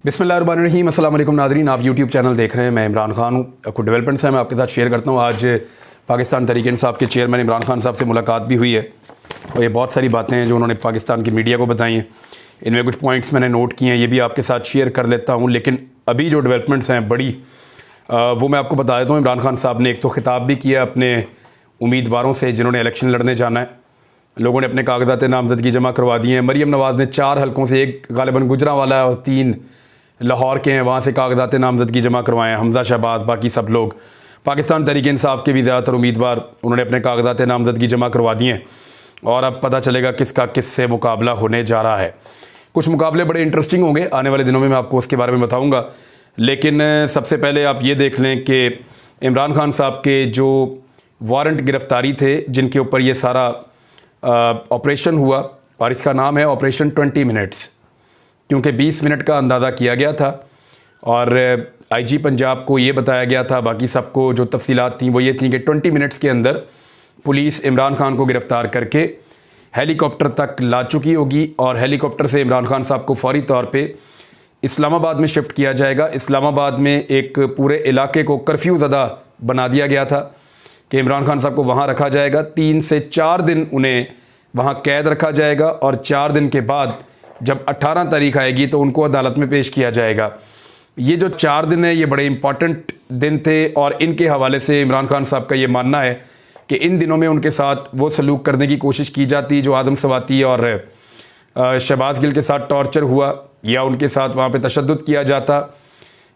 बिस्मिल्लाहिर्रहमानिर्रहीम, अस्सलाम वालेकुम नाज़रीन। आप यूट्यूब चैनल देख रहे हैं। मैं इमरान खान हूँ। कुछ डेवलपमेंट्स हैं मैं आपके साथ शेयर करता हूँ। आज पाकिस्तान तहरीक इंसाफ के चेयरमैन इमरान खान साहब से मुलाकात भी हुई है और ये बहुत सारी बातें हैं जो उन्होंने पाकिस्तान की मीडिया को बताई हैं। इनमें कुछ पॉइंट्स मैंने नोट किए हैं, ये भी आपके साथ शेयर कर लेता हूँ। लेकिन अभी जो डेवलपमेंट्स हैं बड़ी वो मैं आपको बता देता हूँ। इमरान खान साहब ने एक तो ख़िताब भी किया अपने उम्मीदवारों से जिन्होंने इलेक्शन लड़ने जाना है। लोगों ने अपने कागजात नामजदगी जमा करवा दिए हैं। मरीम नवाज़ ने 4 हलकों से, एक गालिबन गुजरांवाला है और 3 लाहौर के हैं, वहाँ से कागजात नामजदगी जमा करवाए हैं। हमज़ा शहबाज, बाकी सब लोग, पाकिस्तान तहरीक इंसाफ के भी ज़्यादातर उम्मीदवार, उन्होंने अपने कागजात नामजदगी जमा करवा दिए हैं और अब पता चलेगा किसका किससे मुकाबला होने जा रहा है। कुछ मुकाबले बड़े इंटरेस्टिंग होंगे, आने वाले दिनों में मैं आपको उसके बारे में बताऊँगा। लेकिन सबसे पहले आप ये देख लें कि इमरान खान साहब के जो वारंट गिरफ़्तारी थे, जिनके ऊपर ये सारा ऑपरेशन हुआ, और इसका नाम है ऑपरेशन 20 मिनट्स, क्योंकि 20 मिनट का अंदाज़ा किया गया था और आईजी पंजाब को ये बताया गया था, बाकी सबको जो तफसीलात थी वो ये थी कि 20 मिनट्स के अंदर पुलिस इमरान खान को गिरफ़्तार करके हेलीकॉप्टर तक ला चुकी होगी और हेलीकॉप्टर से इमरान खान साहब को फौरी तौर पे इस्लामाबाद में शिफ्ट किया जाएगा। इस्लामाबाद में एक पूरे इलाके को कर्फ्यू ज़दा बना दिया गया था कि इमरान खान साहब को वहाँ रखा जाएगा। 3 से 4 दिन उन्हें वहाँ कैद रखा जाएगा और 4 दिन के बाद जब 18 तारीख आएगी तो उनको अदालत में पेश किया जाएगा। ये जो 4 दिन है ये बड़े इंपॉर्टेंट दिन थे और इनके हवाले से इमरान खान साहब का ये मानना है कि इन दिनों में उनके साथ वो सलूक करने की कोशिश की जाती जो आदम सवाती और शहबाज गिल के साथ टॉर्चर हुआ, या उनके साथ वहाँ पे तशद्दुद किया जाता,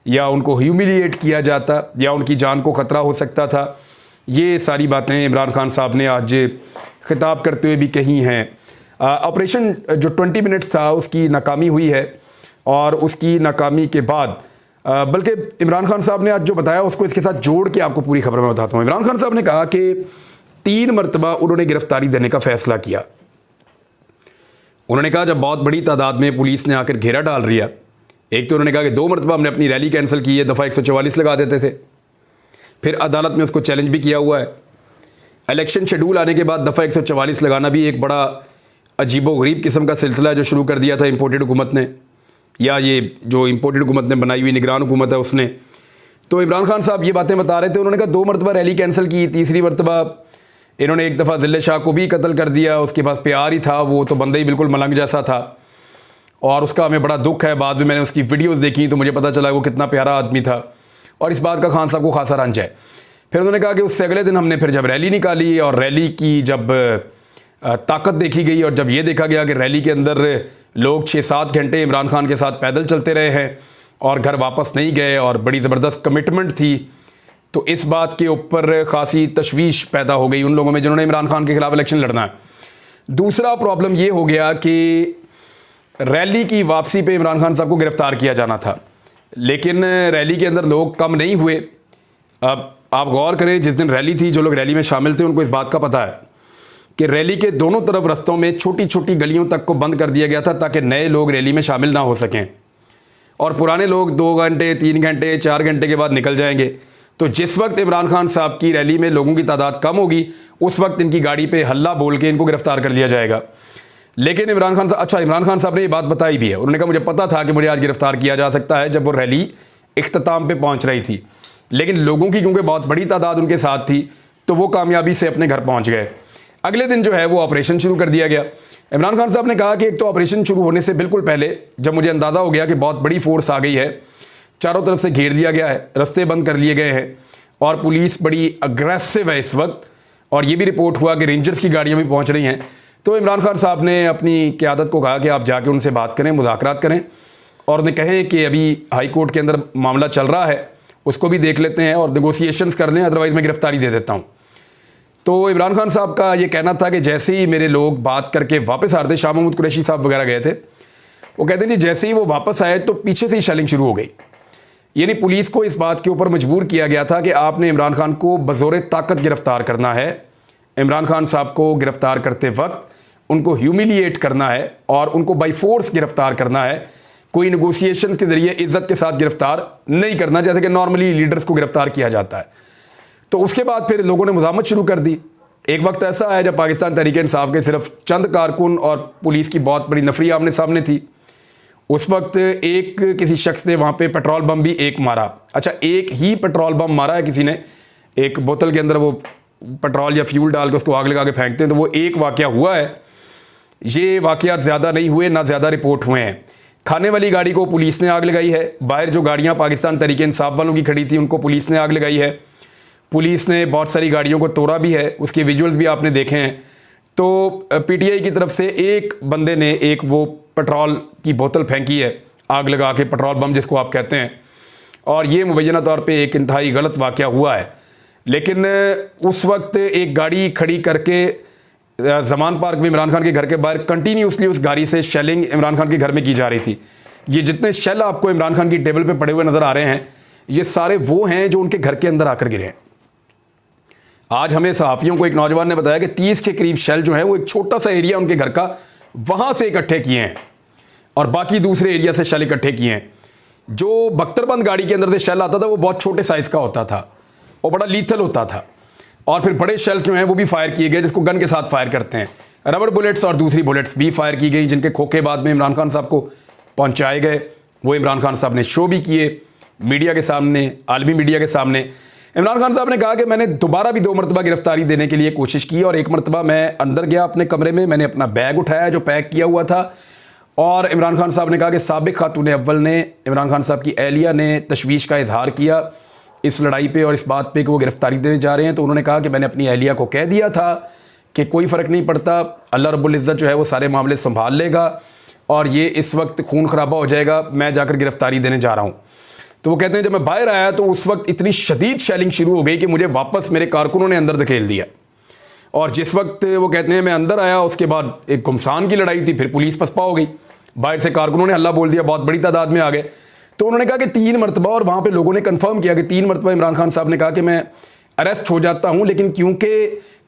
या उनको ह्यूमिलिएट किया जाता, या उनकी जान को ख़तरा हो सकता था। ये सारी बातें इमरान खान साहब ने आज खिताब करते हुए भी कही हैं। ऑपरेशन जो 20 मिनट्स था उसकी नाकामी हुई है और उसकी नाकामी के बाद बल्कि इमरान खान साहब ने आज जो बताया उसको इसके साथ जोड़ के आपको पूरी खबर मैं बताता हूँ। इमरान खान साहब ने कहा कि 3 मरतबा उन्होंने गिरफ्तारी देने का फ़ैसला किया। उन्होंने कहा जब बहुत बड़ी तादाद में पुलिस ने आकर घेरा डाल दिया, एक तो उन्होंने कहा कि 2 मरतबा हमने अपनी रैली कैंसिल की है, दफ़ा 144 लगा देते थे, फिर अदालत में उसको चैलेंज भी किया हुआ है। इलेक्शन शेड्यूल आने के बाद दफ़ा 144 लगाना भी एक बड़ा अजीबोगरीब किस्म का सिलसिला है जो शुरू कर दिया था इम्पोर्टेड हुकूमत ने, या ये जो इम्पोर्टेड हुकूमत ने बनाई हुई निगरान हुकूमत है उसने। तो इमरान खान साहब ये बातें बता रहे थे। उन्होंने कहा 2 मरतबा रैली कैंसिल की, तीसरी मरतबा इन्होंने एक दफ़ा ज़िले शाह को भी कत्ल कर दिया। उसके पास प्यार ही था, वो तो बंदा ही बिल्कुल मलंग जैसा था और उसका हमें बड़ा दुख है। बाद में मैंने उसकी वीडियोज़ देखी तो मुझे पता चला वो कितना प्यारा आदमी था और इस बात का खान साहब को खासा रंज है। फिर उन्होंने कहा कि उससे अगले दिन हमने फिर जब रैली निकाली और रैली की जब ताकत देखी गई और जब ये देखा गया कि रैली के अंदर लोग 6-7 घंटे इमरान खान के साथ पैदल चलते रहे हैं और घर वापस नहीं गए और बड़ी ज़बरदस्त कमिटमेंट थी, तो इस बात के ऊपर खासी तशवीश पैदा हो गई उन लोगों में जिन्होंने इमरान खान के ख़िलाफ़ इलेक्शन लड़ना है। दूसरा प्रॉब्लम ये हो गया कि रैली की वापसी पे इमरान खान साहब को गिरफ़्तार किया जाना था, लेकिन रैली के अंदर लोग कम नहीं हुए। अब आप गौर करें, जिस दिन रैली थी जो लोग रैली में शामिल थे उनको इस बात का पता है कि रैली के दोनों तरफ रस्तों में छोटी छोटी गलियों तक को बंद कर दिया गया था ताकि नए लोग रैली में शामिल ना हो सकें और पुराने लोग 2 घंटे 3 घंटे 4 घंटे के बाद निकल जाएंगे। तो जिस वक्त इमरान खान साहब की रैली में लोगों की तादाद कम होगी उस वक्त इनकी गाड़ी पे हल्ला बोल के इनको गिरफ्तार कर लिया जाएगा। लेकिन इमरान खान साहब ने ये बात बताई भी है। उन्होंने कहा मुझे पता था कि मुझे आज गिरफ्तार किया जा सकता है जब वो रैली इख्तिताम पे पहुंच रही थी, लेकिन लोगों की क्योंकि बहुत बड़ी तादाद उनके साथ थी तो वो कामयाबी से अपने घर पहुंच गए। अगले दिन जो है वो ऑपरेशन शुरू कर दिया गया। इमरान खान साहब ने कहा कि एक तो ऑपरेशन शुरू होने से बिल्कुल पहले जब मुझे अंदाज़ा हो गया कि बहुत बड़ी फोर्स आ गई है, चारों तरफ से घेर दिया गया है, रास्ते बंद कर लिए गए हैं और पुलिस बड़ी अग्रेसिव है इस वक्त, और ये भी रिपोर्ट हुआ कि रेंजर्स की गाड़ियाँ भी पहुँच रही हैं। तो इमरान खान साहब ने अपनी क़यादत को कहा कि आप जाके उनसे बात करें, मुज़ाकरात करें और उन्हें कहें कि अभी हाई कोर्ट के अंदर मामला चल रहा है, उसको भी देख लेते हैं और नेगोशिएशंस कर लें, अदरवाइज़ मैं गिरफ्तारी दे देता हूँ। तो इमरान खान साहब का ये कहना था कि जैसे ही मेरे लोग बात करके वापस आ रहे थे, शाह महमूद कुरैशी साहब वगैरह गए थे, वो कहते हैं जैसे ही वो वापस आए तो पीछे से ही शेलिंग शुरू हो गई। यानी पुलिस को इस बात के ऊपर मजबूर किया गया था कि आपने इमरान खान को बज़ोर ताकत गिरफ़्तार करना है। इमरान खान साहब को गिरफ़्तार करते वक्त उनको ह्यूमिलिएट करना है और उनको बाई फोर्स गिरफ़्तार करना है, कोई नेगोशिएशन के ज़रिए इज़्ज़त के साथ गिरफ़्तार नहीं करना जैसे कि नॉर्मली लीडर्स को गिरफ़्तार किया जाता है। तो उसके बाद फिर लोगों ने मुज़ाहमत शुरू कर दी। एक वक्त ऐसा आया जब पाकिस्तान तहरीक इंसाफ के सिर्फ चंद कारकुन और पुलिस की बहुत बड़ी नफरी आमने सामने थी। उस वक्त एक किसी शख्स ने वहाँ पे पेट्रोल बम भी एक मारा। अच्छा, एक ही पेट्रोल बम मारा है किसी ने, एक बोतल के अंदर वो पेट्रोल या फ्यूल डाल के उसको आग लगा के फेंकते हैं, तो वो एक वाक़या हुआ है। ये वाक़यात ज़्यादा नहीं हुए, ना ज़्यादा रिपोर्ट हुए हैं। खाने वाली गाड़ी को पुलिस ने आग लगाई है, बाहर जो गाड़ियाँ पाकिस्तान तहरीक इंसाफ वालों की खड़ी थी उनको पुलिस ने आग लगाई है। पुलिस ने बहुत सारी गाड़ियों को तोड़ा भी है, उसके विजुअल्स भी आपने देखे हैं। तो पीटीआई की तरफ से एक बंदे ने एक वो पेट्रोल की बोतल फेंकी है आग लगा के, पेट्रोल बम जिसको आप कहते हैं, और ये मुबैना तौर पे एक इंतहाई गलत वाक़या हुआ है। लेकिन उस वक्त एक गाड़ी खड़ी करके ज़मान पार्क में इमरान खान के घर के बाहर कंटिन्यूसली उस गाड़ी से शेलिंग इमरान खान के घर में की जा रही थी। ये जितने शेल आपको इमरान खान की टेबल पे पड़े हुए नज़र आ रहे हैं, ये सारे वो हैं जो उनके घर के अंदर आकर गिरे हैं। आज हमें सहाफ़ियों को एक नौजवान ने बताया कि 30 के करीब शेल जो है वो एक छोटा सा एरिया उनके घर का वहाँ से इकट्ठे किए हैं और बाकी दूसरे एरिया से शेल इकट्ठे किए हैं। जो बख्तरबंद गाड़ी के अंदर से शेल आता था वो बहुत छोटे साइज़ का होता था और बड़ा लीथल होता था, और फिर बड़े शेल्स जो हैं वो भी फायर किए गए जिसको गन के साथ फायर करते हैं। रबर बुलेट्स और दूसरी बुलेट्स भी फायर की गई जिनके खोखे बाद में इमरान खान साहब को पहुंचाए गए। वो इमरान खान साहब ने शो भी किए मीडिया के सामने, आलमी मीडिया के सामने। इमरान खान साहब ने कहा कि मैंने दोबारा भी 2 मरतबा गिरफ्तारी देने के लिए कोशिश की और एक मरतबा मैं अंदर गया अपने कमरे में, मैंने अपना बैग उठाया जो पैक किया हुआ था, और इमरान खान साहब ने कहा कि साबिक खातून अव्वल ने, इमरान खान साहब की अहलिया ने तशवीश का इजहार किया इस लड़ाई पे और इस बात पे कि वो गिरफ्तारी देने जा रहे हैं। तो उन्होंने कहा कि मैंने अपनी अहलिया को कह दिया था कि कोई फ़र्क नहीं पड़ता, अल्लाह रब्बुल इज़्ज़त जो है वो सारे मामले संभाल लेगा और ये इस वक्त खून खराबा हो जाएगा, मैं जाकर गिरफ्तारी देने जा रहा हूँ। तो वो कहते हैं जब मैं बाहर आया तो उस वक्त इतनी शदीद शेलिंग शुरू हो गई कि मुझे वापस मेरे कारकुनों ने अंदर धकेल दिया, और जिस वक्त वो कहते हैं मैं अंदर आया उसके बाद एक घुमसान की लड़ाई थी, फिर पुलिस पसपा हो गई, बाहर से कारकुनों ने हल्ला बोल दिया, बहुत बड़ी तादाद में आ गए। तो उन्होंने कहा कि 3 मरतबा, और वहाँ पे लोगों ने कंफर्म किया कि 3 मरतबा इमरान खान साहब ने कहा कि मैं अरेस्ट हो जाता हूँ, लेकिन क्योंकि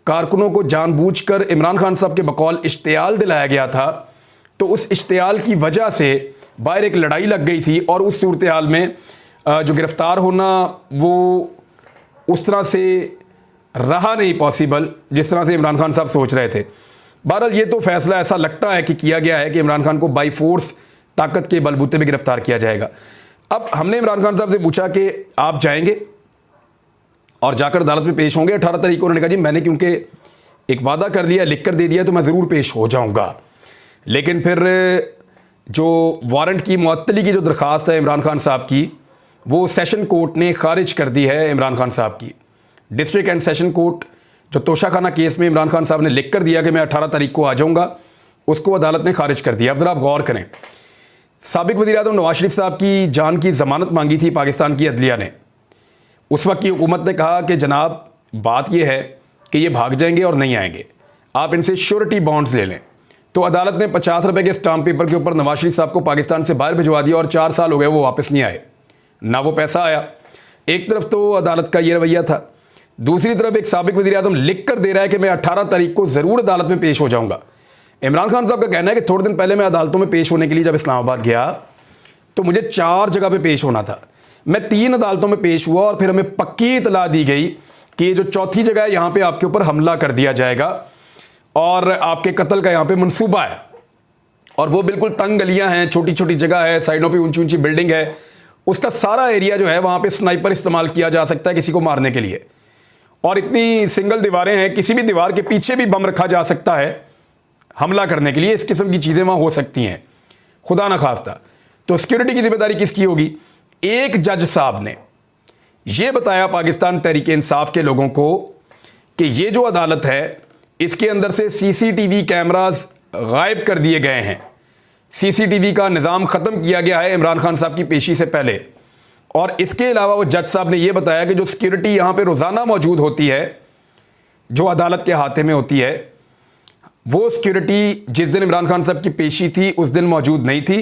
कारकुनों को जानबूझकर इमरान खान साहब के बकौल इश्तियाल दिलाया गया था, तो उस इश्तियाल की वजह से बाहर एक लड़ाई लग गई थी और उस सूरत हाल में जो गिरफ़्तार होना वो उस तरह से रहा नहीं पॉसिबल जिस तरह से इमरान खान साहब सोच रहे थे। बहरहाल ये तो फैसला ऐसा लगता है कि किया गया है कि इमरान खान को बाई फोर्स ताकत के बलबूते पे गिरफ्तार किया जाएगा। अब हमने इमरान खान साहब से पूछा कि आप जाएंगे और जाकर अदालत में पेश होंगे 18 तारीख को? उन्होंने कहा जी मैंने क्योंकि एक वादा कर लिया, लिख कर दे दिया, तो मैं ज़रूर पेश हो जाऊँगा। लेकिन फिर जो वारंट की मुअत्तली की जो दरख्वास्त है इमरान खान साहब की, वो सेशन कोर्ट ने खारिज कर दी है। इमरान खान साहब की डिस्ट्रिक्ट एंड सेशन कोर्ट जो तोशाखाना केस में इमरान खान साहब ने लिख कर दिया कि मैं 18 तारीख को आ जाऊँगा, उसको अदालत ने खारिज कर दिया। अब ज़रा आप गौर करें, साबिक वज़ीर-ए-आज़म नवाज शरीफ साहब की जान की ज़मानत मांगी थी पाकिस्तान की अदलिया ने। उस वक्त की हुकूमत ने कहा कि जनाब बात यह है कि ये भाग जाएंगे और नहीं आएंगे, आप इनसे श्योरिटी बॉन्ड्स ले लें। तो अदालत ने 50 रुपये के स्टाम्प पेपर के ऊपर नवाज शरीफ साहब को पाकिस्तान से बाहर भिजवा दिया और 4 साल हो गए वो वापस नहीं आए, ना वो पैसा आया। एक तरफ तो अदालत का ये रवैया था, दूसरी तरफ एक साबिक वज़ीर-ए-आज़म लिख कर दे रहा है कि मैं 18 तारीख को ज़रूर अदालत में पेश हो जाऊँगा। इमरान खान साहब का कहना है कि थोड़े दिन पहले मैं अदालतों में पेश होने के लिए जब इस्लामाबाद गया तो मुझे 4 जगह पे पेश होना था, मैं 3 अदालतों में पेश हुआ और फिर हमें पक्की इतला दी गई कि ये जो चौथी जगह है यहाँ पे आपके ऊपर हमला कर दिया जाएगा और आपके कत्ल का यहाँ पे मंसूबा है। और वो बिल्कुल तंग गलियाँ हैं, छोटी छोटी जगह है, साइडों पर ऊँची ऊँची बिल्डिंग है, उसका सारा एरिया जो है वहाँ पर स्नाइपर इस्तेमाल किया जा सकता है किसी को मारने के लिए। और इतनी सिंगल दीवारें हैं, किसी भी दीवार के पीछे भी बम रखा जा सकता है हमला करने के लिए। इस किस्म की चीज़ें वहाँ हो सकती हैं, खुदा ना खास्ता। तो सिक्योरिटी की जिम्मेदारी किसकी होगी? एक जज साहब ने यह बताया पाकिस्तान तहरीक इंसाफ के लोगों को कि ये जो अदालत है इसके अंदर से सीसीटीवी कैमरास गायब कर दिए गए हैं, सीसीटीवी का निज़ाम ख़त्म किया गया है इमरान खान साहब की पेशी से पहले। और इसके अलावा वो जज साहब ने यह बताया कि जो सिक्योरिटी यहाँ पे रोज़ाना मौजूद होती है, जो अदालत के हाथे में होती है, वो सिक्योरिटी जिस दिन इमरान खान साहब की पेशी थी उस दिन मौजूद नहीं थी,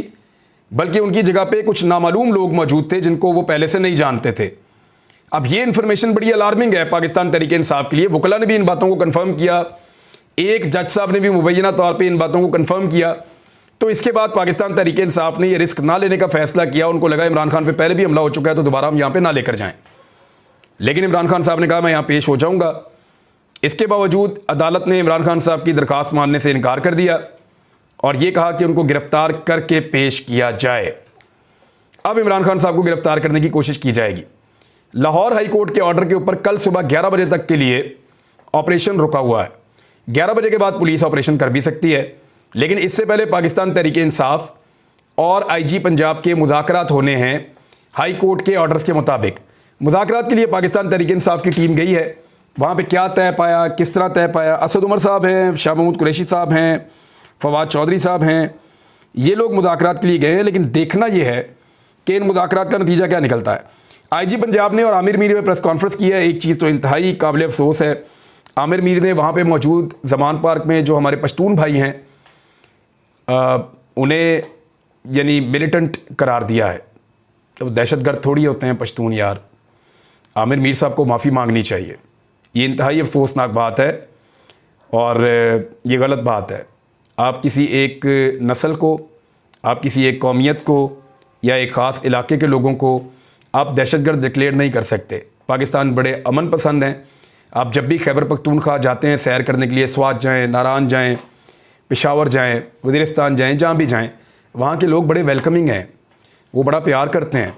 बल्कि उनकी जगह पे कुछ नामालूम लोग मौजूद थे जिनको वो पहले से नहीं जानते थे। अब ये इन्फॉर्मेशन बड़ी अलार्मिंग है पाकिस्तान तहरीक इंसाफ के लिए। वकला ने भी इन बातों को कंफर्म किया, एक जज साहब ने भी मुबैना तौर पे इन बातों को कंफर्म किया। तो इसके बाद पाकिस्तान तहरीक इंसाफ ने ये रिस्क ना लेने का फैसला किया। उनको लगा इमरान खान पे पहले भी हमला हो चुका है तो दोबारा हम यहाँ पे ना लेकर जाएं, लेकिन इमरान खान साहब ने कहा मैं यहाँ पेश हो जाऊँगा। इसके बावजूद अदालत ने इमरान खान साहब की दरख्वास्त मानने से इनकार कर दिया और ये कहा कि उनको गिरफ्तार करके पेश किया जाए। अब इमरान खान साहब को गिरफ्तार करने की कोशिश की जाएगी। लाहौर हाई कोर्ट के ऑर्डर के ऊपर कल सुबह 11 बजे तक के लिए ऑपरेशन रुका हुआ है। 11 बजे के बाद पुलिस ऑपरेशन कर भी सकती है, लेकिन इससे पहले पाकिस्तान तहरीक इंसाफ और आईजी पंजाब के मुज़ाकरात होने हैं हाई कोर्ट के ऑर्डर्स के मुताबिक। मुज़ाकरात के लिए पाकिस्तान तहरीक इंसाफ की टीम गई है। वहाँ पे क्या तय पाया, किस तरह तय पाया, असद उमर साहब हैं, शाह महमूद कुरैशी साहब हैं, फवाद चौधरी साहब हैं, ये लोग मुज़ाकरात के लिए गए हैं। लेकिन देखना ये है कि इन मुज़ाकरात का नतीजा क्या निकलता है। आईजी पंजाब ने और आमिर मीर में प्रेस कॉन्फ्रेंस की है। एक चीज़ तो इंतहाई काबिल अफसोस है, आमिर मीर ने वहाँ पे मौजूद ज़मान पार्क में जो हमारे पश्तून भाई हैं उन्हें यानी मिलिटेंट करार दिया है। तो दहशतगर्द थोड़ी होते हैं पश्तून यार। आमिर मीर साहब को माफ़ी मांगनी चाहिए। ये इंतहाई अफसोसनाक बात है और ये गलत बात है। आप किसी एक नस्ल को, आप किसी एक कौमियत को या एक ख़ास इलाके के लोगों को आप दहशतगर्द डिक्लेयर नहीं कर सकते। पाकिस्तान बड़े अमन पसंद हैं। आप जब भी खैबर पख्तूनख्वा जाते हैं सैर करने के लिए, स्वात जाएँ, नारान जाएँ, पेशावर जाएँ, वज़ीरिस्तान जाएँ, जहाँ भी जाएँ, वहाँ के लोग बड़े वेलकमिंग हैं, वो बड़ा प्यार करते हैं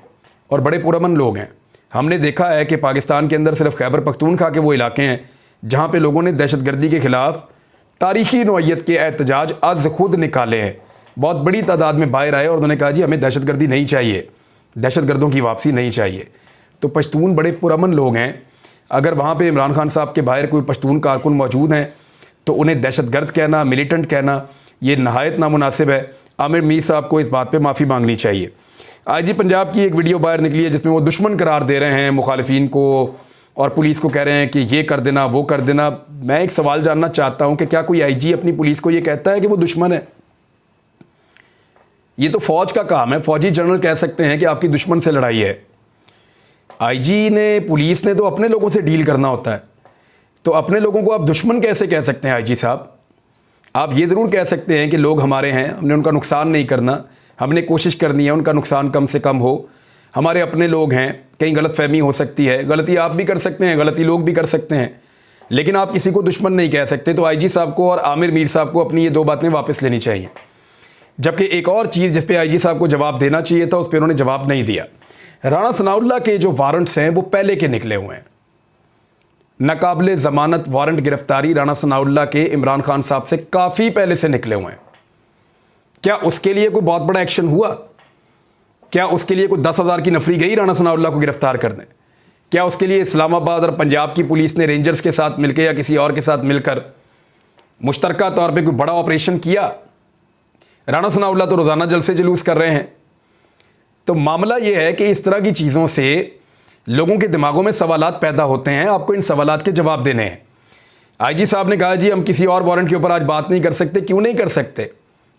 और बड़े पुरअमन लोग हैं। हमने देखा है कि पाकिस्तान के अंदर सिर्फ खैबर पख्तूनख्वा के वो इलाके हैं जहाँ पे लोगों ने दहशतगर्दी के ख़िलाफ़ तारीख़ी नौइयत के एहतजाज आज ख़ुद निकाले हैं। बहुत बड़ी तादाद में बाहर आए और उन्होंने कहा जी हमें दहशतगर्दी नहीं चाहिए, दहशतगर्दों की वापसी नहीं चाहिए। तो पश्तून बड़े पुरअमन लोग हैं। अगर वहाँ पे इमरान खान साहब के बाहर कोई पश्तून कारकुन मौजूद हैं तो उन्हें दहशतगर्द कहना, मिलिटेंट कहना, ये नहायत नामुनासिब है। आमिर मीर साहब को इस बात पर माफ़ी मांगनी चाहिए। आईजी पंजाब की एक वीडियो बाहर निकली है जिसमें वो दुश्मन करार दे रहे हैं मुखालिफिन को और पुलिस को कह रहे हैं कि ये कर देना, वो कर देना। मैं एक सवाल जानना चाहता हूं कि क्या कोई आईजी अपनी पुलिस को ये कहता है कि वो दुश्मन है? ये तो फौज का काम है। फौजी जनरल कह सकते हैं कि आपकी दुश्मन से लड़ाई है। आईजी ने, पुलिस ने तो अपने लोगों से डील करना होता है। तो अपने लोगों को आप दुश्मन कैसे कह सकते हैं आईजी साहब? आप ये ज़रूर कह सकते हैं कि लोग हमारे हैं, हमने उनका नुकसान नहीं करना, हमने कोशिश करनी है उनका नुकसान कम से कम हो, हमारे अपने लोग हैं, कहीं गलतफहमी हो सकती है। गलती आप भी कर सकते हैं, गलती लोग भी कर सकते हैं, लेकिन आप किसी को दुश्मन नहीं कह सकते। तो आईजी साहब को और आमिर मीर साहब को अपनी ये दो बातें वापस लेनी चाहिए। जबकि एक और चीज़ जिस पे आईजी साहब को जवाब देना चाहिए था उस पर उन्होंने जवाब नहीं दिया। राणा सनाउल्लाह के जो वारंट्स हैं वो पहले के निकले हुए हैं। नाकाबिले ज़मानत वारंट गिरफ्तारी राणा सनाउल्लाह के इमरान खान साहब से काफ़ी पहले से निकले हुए हैं। क्या उसके लिए कोई बहुत बड़ा एक्शन हुआ? क्या उसके लिए कोई 10,000 की नफरी गई राणा सनाउल्लाह को गिरफ्तार करने? क्या उसके लिए इस्लामाबाद और पंजाब की पुलिस ने रेंजर्स के साथ मिलकर या किसी और के साथ मिलकर मुश्तरका तौर पे कोई बड़ा ऑपरेशन किया? राणा सनाउल्लाह तो रोज़ाना जलसे जुलूस कर रहे हैं। तो मामला ये है कि इस तरह की चीज़ों से लोगों के दिमागों में सवालात पैदा होते हैं। आपको इन सवालात के जवाब देने हैं। आईजी साहब ने कहा जी हम किसी और वारंट के ऊपर आज बात नहीं कर सकते। क्यों नहीं कर सकते?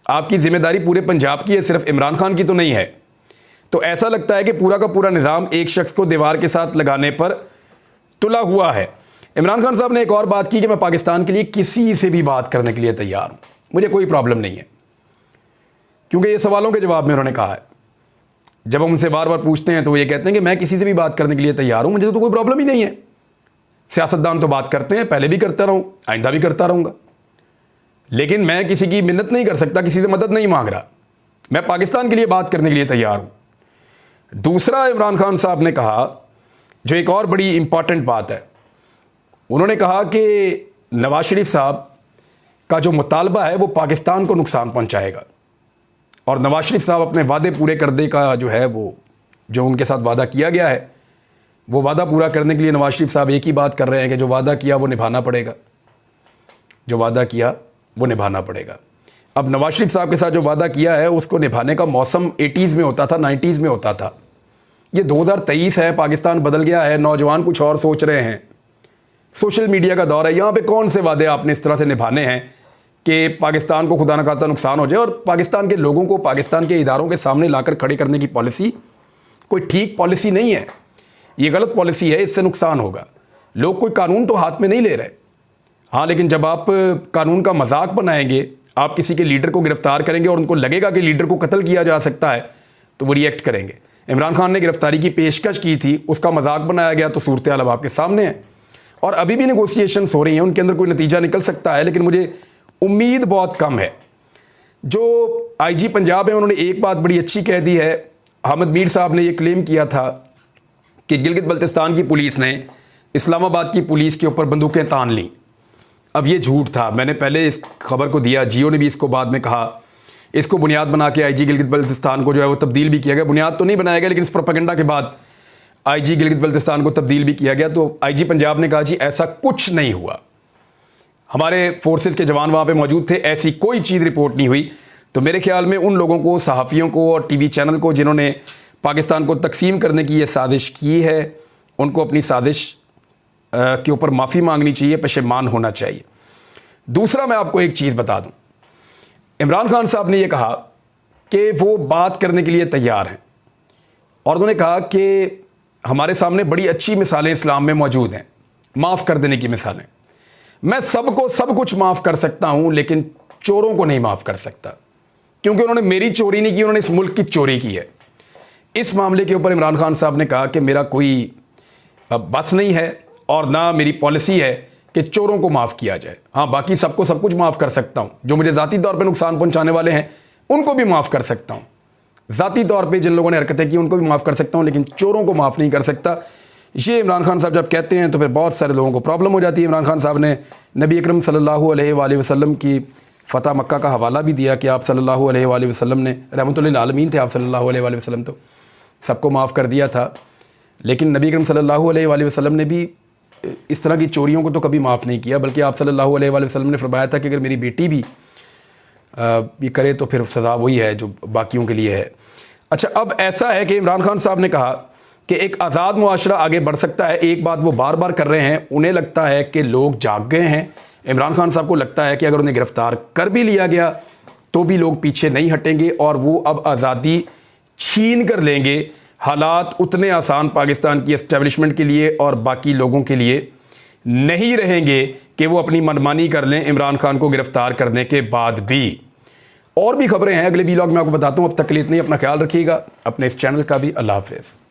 आपकी जिम्मेदारी पूरे पंजाब की है, सिर्फ इमरान खान की तो नहीं है। तो ऐसा लगता है कि पूरा का पूरा निज़ाम एक शख्स को दीवार के साथ लगाने पर तुला हुआ है। इमरान खान साहब ने एक और बात की कि मैं पाकिस्तान के लिए किसी से भी बात करने के लिए तैयार हूँ, मुझे कोई प्रॉब्लम नहीं है। क्योंकि ये सवालों के जवाब में उन्होंने कहा है। जब हम उनसे बार बार पूछते हैं तो वो ये कहते हैं कि मैं किसी से भी बात करने के लिए तैयार हूँ, मुझे तो कोई प्रॉब्लम ही नहीं है। सियासतदान तो बात करते हैं, पहले भी करता रहूँ, आइंदा भी करता रहूँगा, लेकिन मैं किसी की मिन्नत नहीं कर सकता, किसी से मदद नहीं मांग रहा। मैं पाकिस्तान के लिए बात करने के लिए तैयार हूँ। दूसरा, इमरान खान साहब ने कहा जो एक और बड़ी इंपॉर्टेंट बात है, उन्होंने कहा कि नवाज शरीफ साहब का जो मुतालबा है वो पाकिस्तान को नुकसान पहुंचाएगा और नवाज शरीफ साहब अपने वादे पूरे करने का जो है वो जो उनके साथ वादा किया गया है वो वादा पूरा करने के लिए नवाज शरीफ साहब एक ही बात कर रहे हैं कि जो वादा किया वो निभाना पड़ेगा, जो वादा किया वो निभाना पड़ेगा। अब नवाज शरीफ साहब के साथ जो वादा किया है उसको निभाने का मौसम 80s में होता था, 90s में होता था। ये 2023 है, पाकिस्तान बदल गया है, नौजवान कुछ और सोच रहे हैं, सोशल मीडिया का दौर है। यहाँ पे कौन से वादे आपने इस तरह से निभाने हैं कि पाकिस्तान को खुदा न खास्ता नुकसान हो जाए? और पाकिस्तान के लोगों को पाकिस्तान के इदारों के सामने लाकर खड़े करने की पॉलिसी कोई ठीक पॉलिसी नहीं है, ये गलत पॉलिसी है, इससे नुकसान होगा। लोग कोई कानून तो हाथ में नहीं ले रहे। हाँ, लेकिन जब आप कानून का मजाक बनाएंगे, आप किसी के लीडर को गिरफ्तार करेंगे और उनको लगेगा कि लीडर को कत्ल किया जा सकता है तो वो रिएक्ट करेंगे। इमरान खान ने गिरफ्तारी की पेशकश की थी, उसका मजाक बनाया गया, तो सूरत हाल अब आपके सामने है और अभी भी नेगोशिएशंस हो रही हैं, उनके अंदर कोई नतीजा निकल सकता है, लेकिन मुझे उम्मीद बहुत कम है। जो आईजी पंजाब है उन्होंने एक बात बड़ी अच्छी कह दी है। अहमद मीर साहब ने ये क्लेम किया था कि गिलगित बल्तिस्तान की पुलिस ने इस्लामाबाद की पुलिस के ऊपर बंदूकें तान लीं। अब ये झूठ था, मैंने पहले इस खबर को दिया, जियो ने भी इसको बाद में कहा। इसको बुनियाद बना के आईजी गिलगित बल्तिस्तान को जो है वो तब्दील भी किया गया। बुनियाद तो नहीं बनाया गया, लेकिन इस प्रोपेगेंडा के बाद आईजी गिलगित बल्तिस्तान को तब्दील भी किया गया। तो आईजी पंजाब ने कहा जी ऐसा कुछ नहीं हुआ, हमारे फोर्सेस के जवान वहाँ पे मौजूद थे, ऐसी कोई चीज़ रिपोर्ट नहीं हुई। तो मेरे ख्याल में उन लोगों को, सहाफ़ियों को और टीवी चैनल को जिन्होंने पाकिस्तान को तकसीम करने की ये साजिश की है, उनको अपनी साजिश के ऊपर माफ़ी मांगनी चाहिए, पशेमान होना चाहिए। दूसरा मैं आपको एक चीज़ बता दूं, इमरान खान साहब ने यह कहा कि वो बात करने के लिए तैयार हैं और उन्होंने कहा कि हमारे सामने बड़ी अच्छी मिसालें इस्लाम में मौजूद हैं, माफ़ कर देने की मिसालें। मैं सबको सब कुछ माफ़ कर सकता हूं, लेकिन चोरों को नहीं माफ़ कर सकता, क्योंकि उन्होंने मेरी चोरी नहीं की, उन्होंने इस मुल्क की चोरी की है। इस मामले के ऊपर इमरान खान साहब ने कहा कि मेरा कोई बस नहीं है और ना मेरी पॉलिसी है कि चोरों को माफ़ किया जाए। हाँ, बाकी सबको सब कुछ माफ़ कर सकता हूँ, जो मुझे ज़ाती तौर पे नुकसान पहुँचाने वाले हैं उनको भी माफ़ कर सकता हूँ, ज़ाती तौर पे जिन लोगों ने हरकतें की उनको भी माफ़ कर सकता हूँ, लेकिन चोरों को माफ़ नहीं कर सकता। ये इमरान खान साहब जब कहते हैं तो फिर बहुत सारे लोगों को प्रॉब्लम हो जाती है। इमरान खान साहब ने नबी अकरम सल्लल्लाहु अलैहि वसल्लम की फ़तह मक्का का हवाला भी दिया कि आप सल्लल्लाहु अलैहि वसल्लम ने, रहमतुल्लिल आलमीन थे आप सल्लल्लाहु अलैहि वसल्लम, तो सबको माफ़ कर दिया था। लेकिन नबी अकरम सल्लल्लाहु अलैहि वसल्लम ने भी इस तरह की चोरियों को तो कभी माफ़ नहीं किया, बल्कि आप सल्लल्लाहु अलैहि वसल्लम ने फरमाया था कि अगर मेरी बेटी भी ये करे तो फिर सज़ा वही है जो बाकियों के लिए है। अच्छा, अब ऐसा है कि इमरान खान साहब ने कहा कि एक आज़ाद मुआशरा आगे बढ़ सकता है। एक बात वो बार बार कर रहे हैं, उन्हें लगता है कि लोग जाग गए हैं। इमरान खान साहब को लगता है कि अगर उन्हें गिरफ़्तार कर भी लिया गया तो भी लोग पीछे नहीं हटेंगे और वो अब आज़ादी छीन कर लेंगे। हालात उतने आसान पाकिस्तान की एस्टेब्लिशमेंट के लिए और बाकी लोगों के लिए नहीं रहेंगे कि वो अपनी मनमानी कर लें इमरान खान को गिरफ़्तार करने के बाद भी। और भी खबरें हैं, अगले व्लॉग में आपको बताता हूँ। अब तक के लिए इतना ही, अपना ख्याल रखिएगा, अपने इस चैनल का भी। अल्लाह हाफ़िज़।